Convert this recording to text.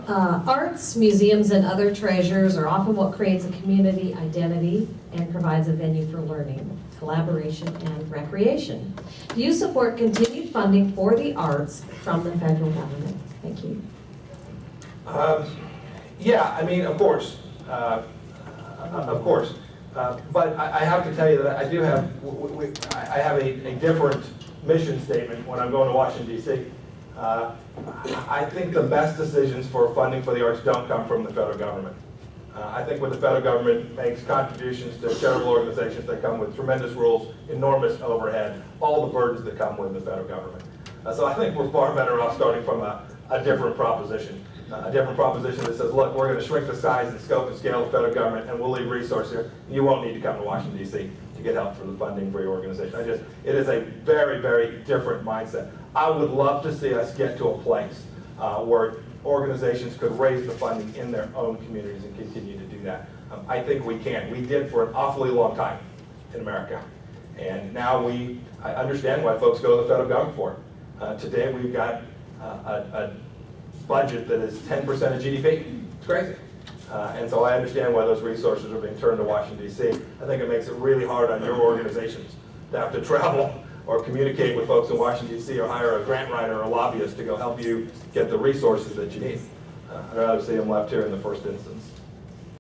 Arts, museums, and other treasures are often what creates a community identity and provides a venue for learning, collaboration, and recreation. Do you support continued funding for the arts from the federal government? Thank you. Yeah, I mean, of course. But I have to tell you that I do have, I have a different mission statement when I'm going to Washington, D.C. I think the best decisions for funding for the arts don't come from the federal government. I think when the federal government makes contributions to charitable organizations, they come with tremendous rules, enormous overhead, all the burdens that come with the federal government. So I think we're far better off starting from a different proposition. A different proposition that says, look, we're going to shrink the size and scope and scale of the federal government, and we'll leave resources here. You won't need to come to Washington, D.C. to get help for the funding for your organization. It is a very, very different mindset. I would love to see us get to a place where organizations could raise the funding in their own communities and continue to do that. I think we can. We did for an awfully long time in America. And now I understand why folks go to the federal government for it. Today we've got a budget that is 10% of GDP. It's crazy. And so I understand why those resources are being turned to Washington, D.C. I think it makes it really hard on your organizations to have to travel or communicate with folks in Washington, D.C. or hire a grant writer or a lobbyist to go help you get the resources that you need. I'd rather see them left here in the first instance.